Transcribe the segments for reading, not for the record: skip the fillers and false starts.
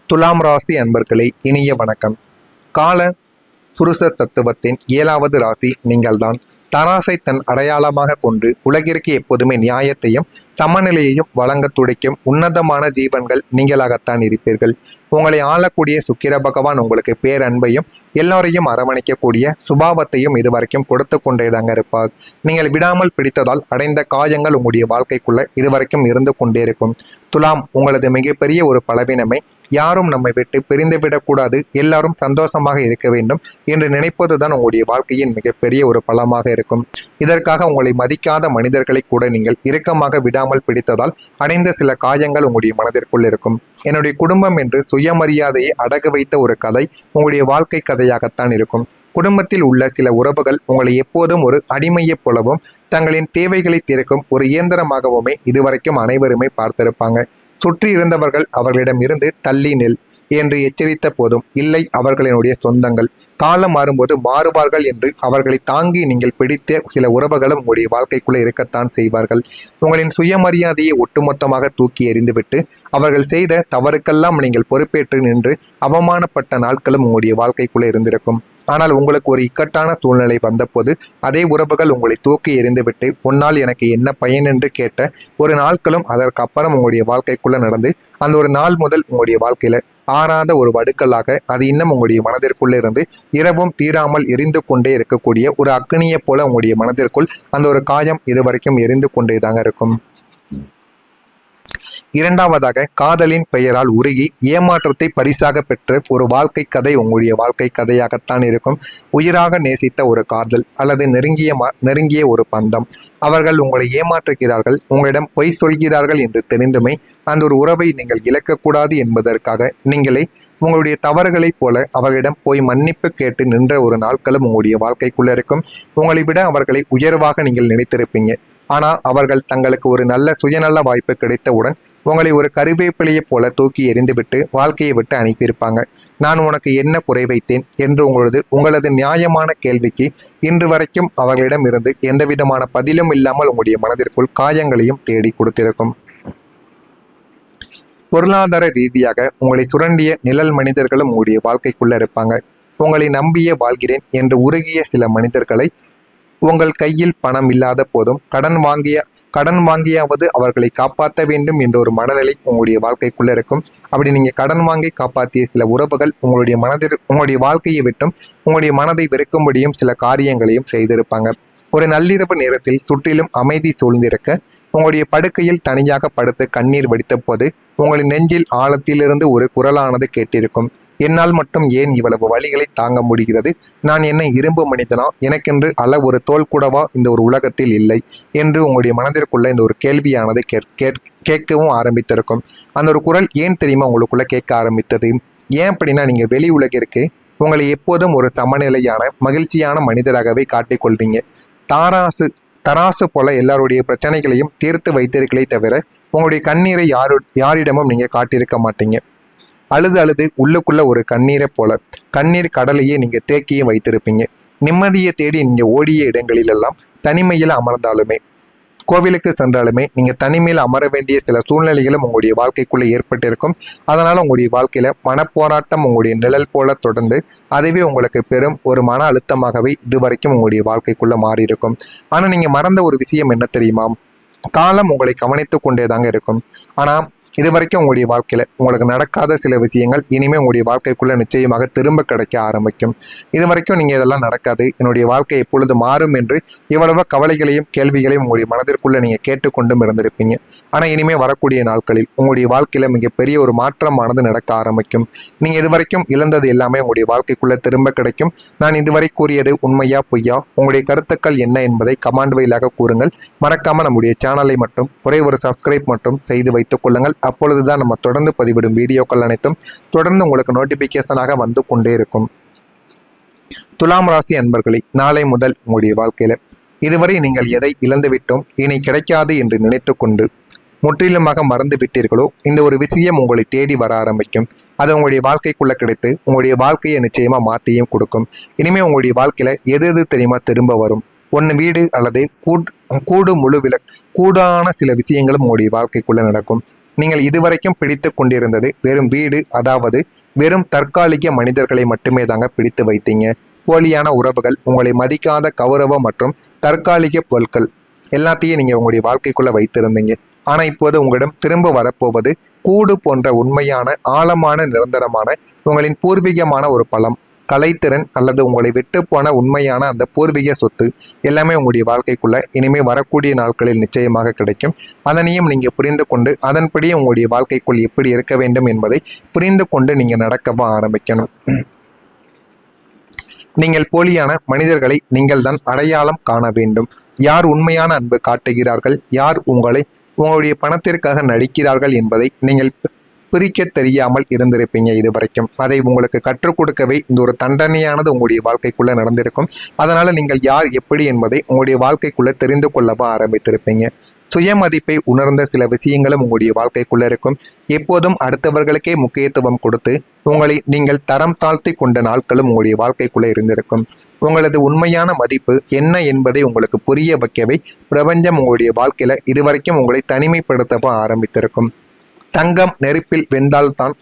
துலாம் ராசி அன்பர்களே, இனிய வணக்கம். கால புருஷ தத்துவத்தின் 7வது ராசி நீங்கள்தான். தராசை தன் அடையாளமாக கொண்டு உலகிற்கு எப்போதுமே நியாயத்தையும் சமநிலையையும் வழங்க துடைக்கும் உன்னதமான ஜீவன்கள் நீங்களாகத்தான் இருப்பீர்கள். உங்களை ஆளக்கூடிய சுக்கிர பகவான் உங்களுக்கு பேரன்பையும் எல்லோரையும் அரவணைக்கக்கூடிய சுபாவத்தையும் இதுவரைக்கும் கொடுத்து கொண்டேதாங்க இருப்பார். நீங்கள் விடாமல் பிடித்ததால் அடைந்த காயங்கள் உங்களுடைய வாழ்க்கைக்குள்ள இதுவரைக்கும் இருந்து கொண்டே இருக்கும். துலாம், உங்களது மிகப்பெரிய ஒரு பலவீனமே யாரும் நம்மை விட்டு பிரிந்துவிடக்கூடாது, எல்லாரும் சந்தோஷமாக இருக்க வேண்டும் என்று நினைப்பதுதான் உங்களுடைய வாழ்க்கையின் மிகப்பெரிய ஒரு பலமாக இருக்கும். இதற்காக உங்களை மதிக்காத மனிதர்களை கூட நீங்கள் இறுக்கமாக விடாமல் பிடித்ததால் அடைந்த சில காயங்கள் உங்களுடைய மனதிற்குள் இருக்கும். என்னுடைய குடும்பம் என்று சுயமரியாதையை அடகு வைத்த ஒரு கதை உங்களுடைய வாழ்க்கை கதையாகத்தான் இருக்கும். குடும்பத்தில் உள்ள சில உறவுகள் உங்களை எப்போதும் ஒரு அடிமையைப் போலவும் தங்களின் தேவைகளை தீர்க்கும் ஒரு இயந்திரமாகவுமே இதுவரைக்கும் அனைவருமே பார்த்திருப்பாங்க. சுற்றி இருந்தவர்கள் அவர்களிடம் இருந்து தள்ளி நெல் என்று எச்சரித்த போதும் இல்லை, அவர்களினுடைய சொந்தங்கள் காலம் மாறும்போது மாறுவார்கள் என்று அவர்களை தாங்கி நீங்கள் பிடித்த சில உறவுகளும் உங்களுடைய வாழ்க்கைக்குள்ளே இருக்கத்தான் செய்வார்கள். உங்களின் சுயமரியாதையை ஒட்டுமொத்தமாக தூக்கி எறிந்துவிட்டு அவர்கள் செய்த தவறுக்கெல்லாம் நீங்கள் பொறுப்பேற்று நின்று அவமானப்பட்ட நாட்களும் உங்களுடைய வாழ்க்கைக்குள்ளே இருந்திருக்கும். ஆனால் உங்களுக்கு ஒரு இக்கட்டான சூழ்நிலை வந்தபோது அதே உறவுகள் உங்களை தூக்கி எறிந்துவிட்டு உன்னால் எனக்கு என்ன பயன் என்று கேட்ட ஒரு நாட்களும் அதற்கு அப்புறம் உங்களுடைய வாழ்க்கைக்குள்ள நடந்து அந்த ஒரு நாள் முதல் உங்களுடைய வாழ்க்கையில ஆறாத ஒரு வடுக்கலாக அது இன்னும் உங்களுடைய மனதிற்குள்ள இருந்து இரவும் தீராமல் எரிந்து கொண்டே இருக்கக்கூடிய ஒரு அக்னியை போல உங்களுடைய மனதிற்குள் அந்த ஒரு காயம் இதுவரைக்கும் எரிந்து கொண்டேதாங்க இருக்கும். இரண்டாவதாக, காதலின் பெயரால் உருகி ஏமாற்றத்தை பரிசாக பெற்ற ஒரு வாழ்க்கை கதை உங்களுடைய வாழ்க்கை கதையாகத்தான் இருக்கும். உயிராக நேசித்த ஒரு காதல் அல்லது நெருங்கிய ஒரு பந்தம். அவர்கள் உங்களை ஏமாற்றுகிறார்கள், உங்களிடம் பொய் சொல்கிறார்கள் என்று தெரிந்துமே அந்த ஒரு உறவை நீங்கள் இழக்கக்கூடாது என்பதற்காக நீங்களே உங்களுடைய தவறுகளைப் போல அவர்களிடம் போய் மன்னிப்பு கேட்டு நின்ற ஒரு நாட்களும் உங்களுடைய வாழ்க்கைக்குள்ள இருக்கும். உங்களை விட அவர்களை உயர்வாக நீங்கள் நினைத்திருப்பீங்க. ஆனால் அவர்கள் தங்களுக்கு ஒரு நல்ல சுயநல வாய்ப்பு கிடைத்தவுடன் உங்களை ஒரு கருவேப்பிலையை போல தூக்கி எறிந்துவிட்டு வாழ்க்கையை விட்டு அனுப்பியிருப்பாங்க. நான் உனக்கு என்ன குறை வைத்தேன் என்று உங்களது நியாயமான கேள்விக்கு இன்று வரைக்கும் அவர்களிடம் இருந்து எந்தவிதமான பதிலும் இல்லாமல் உங்களுடைய மனதிற்குள் காயங்களையும் தேடி கொடுத்திருக்கும். பொருளாதார ரீதியாக உங்களை சுரண்டிய நிழல் மனிதர்களும் உங்களுடைய வாழ்க்கைக்குள்ள இருப்பாங்க. உங்களை நம்பிய வாழ்கிறேன் என்று உருகிய சில மனிதர்களை உங்கள் கையில் பணம் இல்லாத போதும் கடன் வாங்கியாவது அவர்களை காப்பாற்ற வேண்டும் என்ற ஒரு மனநிலை உங்களுடைய வாழ்க்கைக்குள்ள இருக்கும். அப்படி நீங்க கடன் வாங்கி காப்பாற்றிய சில உறவுகள் உங்களுடைய வாழ்க்கையை விட்டும் உங்களுடைய மனதை வெறுக்கும்படியும் சில காரியங்களையும் செய்திருப்பாங்க. ஒரு நள்ளிரவு நேரத்தில் சுற்றிலும் அமைதி சூழ்ந்திருக்க உங்களுடைய படுக்கையில் தனியாக படுத்து கண்ணீர் வடித்த போது உங்களின் நெஞ்சில் ஆழத்திலிருந்து ஒரு குரலானது கேட்டிருக்கும். என்னால் மட்டும் ஏன் இவ்வளவு வலிகளை தாங்க முடிகிறது? நான் என்ன இரும்பு மனிதனா? எனக்கென்று ஒரு தோல் கூடவா இந்த ஒரு உலகத்தில் இல்லை என்று உங்களுடைய மனதிற்குள்ள இந்த ஒரு கேள்வியானது கேட்கவும் ஆரம்பித்திருக்கும். அந்த ஒரு குரல் ஏன் தெரியுமா உங்களுக்குள்ள கேட்க ஆரம்பித்தது? ஏன் அப்படின்னா, நீங்க வெளி உலகிற்கு உங்களை எப்போதும் ஒரு சமநிலையான மகிழ்ச்சியான மனிதராகவே காட்டிக்கொள்வீங்க. தராசு போல எல்லாருடைய பிரச்சனைகளையும் தீர்த்து வைத்தீர்களே தவிர உங்களுடைய கண்ணீரை யாரிடமும் நீங்க காட்டியிருக்க மாட்டீங்க. அழுது உள்ளுக்குள்ள ஒரு கண்ணீரை போல கண்ணீர் கடலையே நீங்க தேக்கியும் வைத்திருப்பீங்க. நிம்மதியை தேடி நீங்க ஓடிய இடங்களிலெல்லாம் தனிமையில் அமர்ந்தாலுமே, கோவிலுக்கு சென்றாலுமே நீங்க தனிமையில் அமர வேண்டிய சில சூழ்நிலைகளும் உங்களுடைய வாழ்க்கைக்குள்ள ஏற்பட்டிருக்கும். அதனால உங்களுடைய வாழ்க்கையில மனப்போராட்டம் உங்களுடைய நிழல் போல தொடர்ந்து அதுவே உங்களுக்கு பெரும் ஒரு மன அழுத்தமாகவே இதுவரைக்கும் உங்களுடைய வாழ்க்கைக்குள்ள மாறி இருக்கும். ஆனா நீங்க மறந்த ஒரு விஷயம் என்ன தெரியுமா? காலம் உங்களை கவனித்து கொண்டேதாங்க இருக்கும். ஆனா இது வரைக்கும் உங்களுடைய வாழ்க்கையில உங்களுக்கு நடக்காத சில விஷயங்கள் இனிமே உங்களுடைய வாழ்க்கைக்குள்ள நிச்சயமாக திரும்ப கிடைக்க ஆரம்பிக்கும். இது வரைக்கும் நீங்க இதெல்லாம் நடக்காது, என்னுடைய வாழ்க்கை எப்பொழுது மாறும் என்று இவ்வளவு கவலைகளையும் கேள்விகளையும் உங்களுடைய மனதிற்குள்ள நீங்க கேட்டுக்கொண்டும் இருந்திருப்பீங்க. ஆனா இனிமே வரக்கூடிய நாட்களில் உங்களுடைய வாழ்க்கையில மிகப்பெரிய ஒரு மாற்றமானது நடக்க ஆரம்பிக்கும். நீங்க இதுவரைக்கும் இழந்தது எல்லாமே உங்களுடைய வாழ்க்கைக்குள்ள திரும்ப கிடைக்கும். நான் இதுவரை கூறியது உண்மையா பொய்யா? உங்களுடைய கருத்துக்கள் என்ன என்பதை கமெண்ட் வாயிலாக கூறுங்கள். மறக்காம நம்முடைய சேனலை மட்டும் ஒரே ஒரு சப்ஸ்கிரைப் மட்டும் செய்து வைத்துக் கொள்ளுங்கள். அப்பொழுதுதான் நம்ம தொடர்ந்து பதிவிடும் வீடியோக்கள் அனைத்தும் தொடர்ந்து உங்களுக்கு நோட்டிபிகேஷனாக வந்து கொண்டே இருக்கும். துலாம் ராசி அன்பர்களே, நாளை முதல் உங்களுடைய வாழ்க்கையில இதுவரை நீங்கள் எதை இழந்துவிட்டோம் இனி கிடைக்காது என்று நினைத்து கொண்டு முற்றிலுமாக மறந்து விட்டீர்களோ, இந்த ஒரு விஷயம் உங்களை தேடி வர ஆரம்பிக்கும். அது உங்களுடைய வாழ்க்கைக்குள்ள கிடைத்து உங்களுடைய வாழ்க்கையை நிச்சயமா மாற்றியும் கொடுக்கும். இனிமே உங்களுடைய வாழ்க்கையில எது தெரியுமா திரும்ப வரும்? ஒன்று வீடு அல்லது கூடான சில விஷயங்களும் உங்களுடைய வாழ்க்கைக்குள்ள நடக்கும். நீங்கள் இதுவரைக்கும் பிடித்து கொண்டிருந்தது வெறும் வீடு, அதாவது வெறும் தற்காலிக மனிதர்களை மட்டுமே தாங்க பிடித்து வைத்தீங்க. போலியான உறவுகள், உங்களை மதிக்காத கௌரவம் மற்றும் தற்காலிக பொருட்கள் எல்லாத்தையும் நீங்க உங்களுடைய வாழ்க்கைக்குள்ள வைத்திருந்தீங்க. ஆனா இப்போது உங்களிடம் திரும்ப வரப்போவது கூடு போன்ற உண்மையான, ஆழமான, நிரந்தரமான, உங்களின் பூர்வீகமான ஒரு பலம், கலைத்திறன் அல்லது உங்களை விட்டு போன உண்மையான அந்த பூர்வீக சொத்து எல்லாமே உங்களுடைய வாழ்க்கைக்குள்ள இனிமே வரக்கூடிய நாட்களில் நிச்சயமாக கிடைக்கும். அதனையும் நீங்க புரிந்து கொண்டு அதன்படியே உங்களுடைய வாழ்க்கைக்குள் எப்படி இருக்க வேண்டும் என்பதை புரிந்து கொண்டு நீங்க நடக்கவும் ஆரம்பிக்கணும். நீங்கள் போலியான மனிதர்களை நீங்கள் தான் அடையாளம் காண வேண்டும். யார் உண்மையான அன்பு காட்டுகிறார்கள், யார் உங்களுடைய பணத்திற்காக நடிக்கிறார்கள் என்பதை நீங்கள் பிரிக்க தெரியாமல் இருந்திருப்பீங்க இதுவரைக்கும். அதை உங்களுக்கு கற்றுக் கொடுக்கவே இந்த ஒரு தண்டனையானது உங்களுடைய வாழ்க்கைக்குள்ள நடந்திருக்கும். அதனால நீங்கள் யார் எப்படி என்பதை உங்களுடைய வாழ்க்கைக்குள்ள தெரிந்து கொள்ளவும் ஆரம்பித்திருப்பீங்க. சுயமதிப்பை உணர்ந்த சில விஷயங்களும் உங்களுடைய வாழ்க்கைக்குள்ள இருக்கும். எப்போதும் அடுத்தவர்களுக்கே முக்கியத்துவம் கொடுத்து உங்களை நீங்கள் தரம் தாழ்த்தி கொண்ட நாட்களும் உங்களுடைய வாழ்க்கைக்குள்ள இருந்திருக்கும். உங்களது உண்மையான மதிப்பு என்ன என்பதை உங்களுக்கு புரிய வைக்கவே பிரபஞ்சம் உங்களுடைய வாழ்க்கையில இதுவரைக்கும் உங்களை தனிமைப்படுத்தவும் ஆரம்பித்திருக்கும். தங்கம் நெருப்பில் வெந்தால்தான்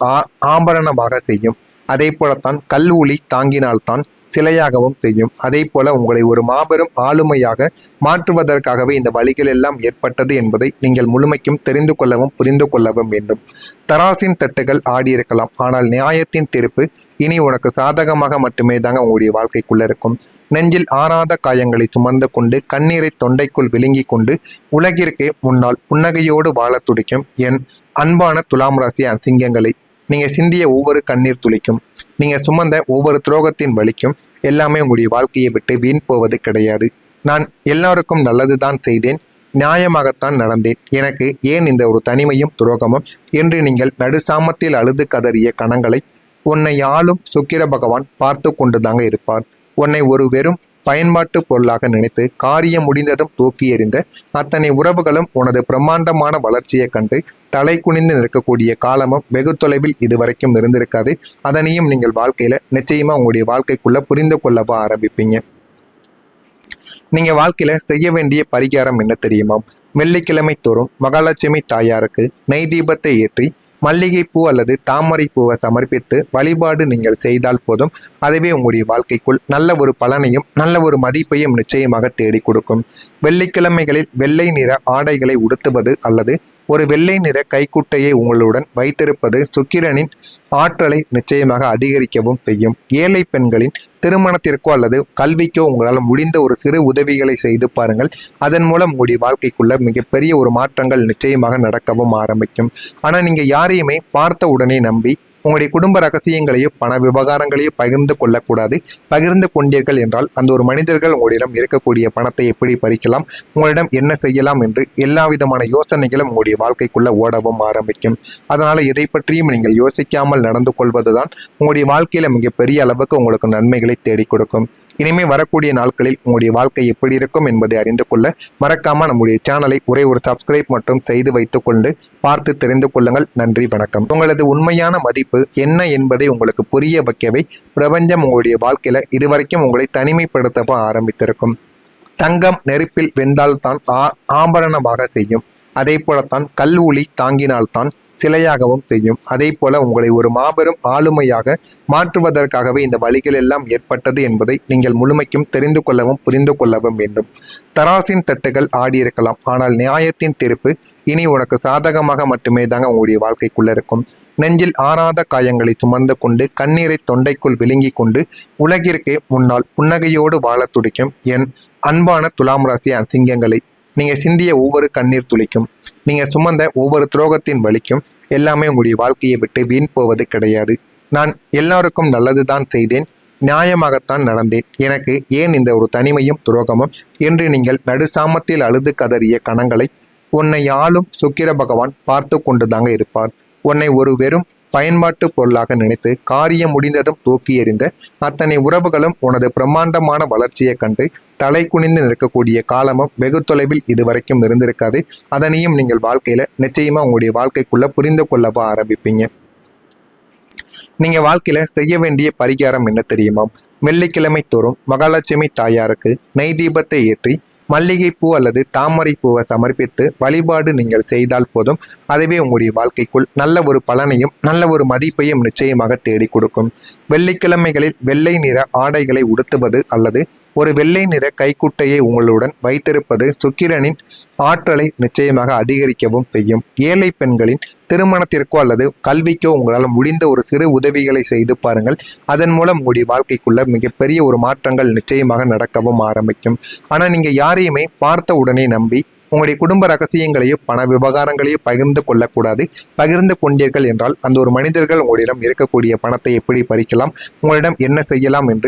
ஆபரணமாக செய்யும். அதே போலத்தான் கல்லூலி தாங்கினால்தான் சிலையாகவும் செய்யும். அதே போல உங்களை ஒரு மாபெரும் ஆளுமையாக மாற்றுவதற்காகவே இந்த வழிகள் எல்லாம் ஏற்பட்டது என்பதை நீங்கள் முழுமைக்கும் தெரிந்து கொள்ளவும் புரிந்து கொள்ளவும் வேண்டும். தராசின் தட்டுகள் ஆடியிருக்கலாம், ஆனால் நியாயத்தின் தீர்ப்பு இனி உனக்கு சாதகமாக மட்டுமே தாங்க உங்களுடைய வாழ்க்கைக்குள்ள இருக்கும். நெஞ்சில் ஆறாத காயங்களை சுமந்து கொண்டு கண்ணீரை தொண்டைக்குள் விழுங்கி கொண்டு உலகிற்கு முன்னால் புன்னகையோடு வாழ துடிக்கும் என் அன்பான துலாம் ராசி சிங்கங்களை, நீங்க சிந்திய ஒவ்வொரு கண்ணீர் துளிக்கும், நீங்க சுமந்த ஒவ்வொரு துரோகத்தின் வலிக்கும் எல்லாமே உங்களுடைய வாழ்க்கையை விட்டு வீண் போவது கிடையாது. நான் எல்லாருக்கும் நல்லதுதான் செய்தேன், நியாயமாகத்தான் நடந்தேன், எனக்கு ஏன் இந்த ஒரு தனிமையும் துரோகமும் என்று நீங்கள் நடுசாமத்தில் அழுது கதறிய கணங்களை உன்னை ஆளும் சுக்கிர பகவான் பார்த்து கொண்டுதாங்க இருப்பார். உன்னை ஒரு வெறும் பயன்பாட்டு பொருளாக நினைத்து காரியம் முடிந்ததும் தூக்கி எறிந்த அத்தனை உறவுகளும் உனது பிரம்மாண்டமான வளர்ச்சியை கண்டு தலை குனிந்து நிற்கக்கூடிய காலமும் வெகு தொலைவில் இதுவரைக்கும் இருந்திருக்காது. அதனையும் நீங்கள் வாழ்க்கையில நிச்சயமா உங்களுடைய வாழ்க்கைக்குள்ள புரிந்து கொள்ளவா ஆரம்பிப்பீங்க. நீங்க வாழ்க்கையில செய்ய வேண்டிய பரிகாரம் என்ன தெரியுமா? வெள்ளிக்கிழமை தோறும் மகாலட்சுமி தாயாருக்கு நெய் தீபத்தை ஏற்றி மல்லிகைப்பூ அல்லது தாமரை பூவை சமர்ப்பித்து வழிபாடு நீங்கள் செய்தால் போதும். அதுவே உங்களுடைய வாழ்க்கைக்குள் நல்ல ஒரு பலனையும் நல்ல ஒரு மதிப்பையும் நிச்சயமாக தேடி கொடுக்கும். வெள்ளிக்கிழமைகளில் வெள்ளை நிற ஆடைகளை உடுத்துவது அல்லது ஒரு வெள்ளை நிற கைக்குட்டையை உங்களுடன் வைத்திருப்பது சுக்கிரனின் ஆற்றலை நிச்சயமாக அதிகரிக்கவும் செய்யும். ஏழை பெண்களின் திருமணத்திற்கோ அல்லது கல்விக்கோ உங்களால் முடிந்த ஒரு சிறு உதவிகளை செய்து பாருங்கள். அதன் மூலம் உங்களுடைய வாழ்க்கைக்குள்ள மிகப்பெரிய ஒரு மாற்றங்கள் நிச்சயமாக நடக்கவும் ஆரம்பிக்கும். ஆனால் நீங்க யாரையுமே பார்த்த உடனே நம்பி உங்களுடைய குடும்ப ரகசியங்களையோ பண விவகாரங்களையோ பகிர்ந்து கொள்ளக்கூடாது. பகிர்ந்து கொண்டீர்கள் என்றால் அந்த ஒரு மனிதர்கள் உங்களிடம் இருக்கக்கூடிய பணத்தை எப்படி பறிக்கலாம், உங்களிடம் என்ன செய்யலாம் என்று எல்லா விதமான யோசனைகளும் உங்களுடைய வாழ்க்கைக்குள்ள ஓடவும் ஆரம்பிக்கும். அதனால இதை பற்றியும் நீங்கள் யோசிக்காமல் நடந்து கொள்வதுதான் உங்களுடைய வாழ்க்கையில மிகப்பெரிய அளவுக்கு உங்களுக்கு நன்மைகளை தேடி கொடுக்கும். இனிமே வரக்கூடிய நாட்களில் உங்களுடைய வாழ்க்கை எப்படி இருக்கும் என்பதை அறிந்து கொள்ள மறக்காம நம்முடைய சேனலை ஒரே ஒரு சப்ஸ்கிரைப் மட்டும் செய்து வைத்துக் கொண்டு பார்த்து தெரிந்து கொள்ளுங்கள். நன்றி, வணக்கம். உங்களது உண்மையான மதிப்பு என்ன என்பதை உங்களுக்கு புரிய வைக்கவே பிரபஞ்சம் உங்களுடைய வாழ்க்கையில இதுவரைக்கும் உங்களை தனிமைப்படுத்தவும் ஆரம்பித்திருக்கும். தங்கம் நெருப்பில் வெந்தால்தான் ஆபரணமாக செய்யும். அதே போலத்தான் கல்லூலி தாங்கினால்தான் சிலையாகவும் செய்யும். அதே போல உங்களை ஒரு மாபெரும் ஆளுமையாக மாற்றுவதற்காகவே இந்த வழிகள் எல்லாம் ஏற்பட்டது என்பதை நீங்கள் முழுமைக்கும் தெரிந்து கொள்ளவும் புரிந்து கொள்ளவும் வேண்டும். தராசின் தட்டுகள் ஆடியிருக்கலாம், ஆனால் நியாயத்தின் தீர்ப்பு இனி உனக்கு சாதகமாக மட்டுமே தாங்க உங்களுடைய வாழ்க்கைக்குள்ள இருக்கும். நெஞ்சில் ஆறாத காயங்களை சுமந்து கொண்டு கண்ணீரை தொண்டைக்குள் விழுங்கி கொண்டு உலகிற்கு முன்னால் புன்னகையோடு வாழ துடிக்கும் என் அன்பான துலாம் ராசி சிங்கங்களை, நீங்க சிந்திய ஒவ்வொரு கண்ணீர் துளிக்கும், நீங்க சுமந்த ஒவ்வொரு துரோகத்தின் வலிக்கும் எல்லாமே உங்களுடைய வாழ்க்கையை விட்டு வீண் போவது கிடையாது. நான் எல்லாருக்கும் நல்லதுதான் செய்தேன், நியாயமாகத்தான் நடந்தேன், எனக்கு ஏன் இந்த ஒரு தனிமையும் துரோகமும் என்று நீங்கள் நடுசாமத்தில் அழுது கதறிய கணங்களை உன்னை ஆளும் சுக்கிர பகவான் பார்த்து கொண்டுதாங்க இருப்பார். உன்னை ஒரு வெறும் பயன்பாட்டு பொருளாக நினைத்து காரியம் முடிந்ததும் தூக்கி எறிந்த அத்தனை உறவுகளும் உனது பிரம்மாண்டமான வளர்ச்சியை கண்டு தலை குனிந்து நிற்கக்கூடிய காலமும் வெகு தொலைவில் இதுவரைக்கும் இருந்திருக்காது. அதனையும் நீங்கள் வாழ்க்கையில நிச்சயமா உங்களுடைய வாழ்க்கைக்குள்ள புரிந்து கொள்ளவா ஆரம்பிப்பீங்க. நீங்க வாழ்க்கையில செய்ய வேண்டிய பரிகாரம் என்ன தெரியுமா? வெள்ளிக்கிழமை தோறும் மகாலட்சுமி தாயாருக்கு நெய் தீபத்தை ஏற்றி மல்லிகைப்பூ அல்லது தாமரை பூவை சமர்ப்பித்து வழிபாடு நீங்கள் செய்தால் போதும், அதுவே உங்களுடைய வாழ்க்கைக்குள் நல்ல ஒரு பலனையும் நல்ல ஒரு மதிப்பையும் நிச்சயமாக தேடி கொடுக்கும். வெள்ளிக்கிழமைகளில் வெள்ளை நிற ஆடைகளை உடுத்துவது அல்லது ஒரு வெள்ளை நிற கைக்குட்டையை உங்களுடன் வைத்திருப்பது சுக்கிரனின் ஆற்றலை நிச்சயமாக அதிகரிக்கவும் செய்யும். ஏழை பெண்களின் திருமணத்திற்கோ அல்லது கல்விக்கோ உங்களால் முடிந்த ஒரு சிறு உதவிகளை செய்து பாருங்கள். அதன் மூலம் உங்களுடைய வாழ்க்கைக்குள்ள மிகப்பெரிய ஒரு மாற்றங்கள் நிச்சயமாக நடக்கவும் ஆரம்பிக்கும். ஆனால் நீங்கள் யாரையுமே பார்த்த உடனே நம்பி உங்களுடைய குடும்ப ரகசியங்களையோ பண விவகாரங்களையோ பகிர்ந்து கொள்ளக்கூடாது. பகிர்ந்து கொண்டீர்கள் என்றால் அந்த ஒரு மனிதர்கள் உங்களிடம் இருக்கக்கூடிய பணத்தை எப்படி பறிக்கலாம், உங்களிடம் என்ன செய்யலாம் என்று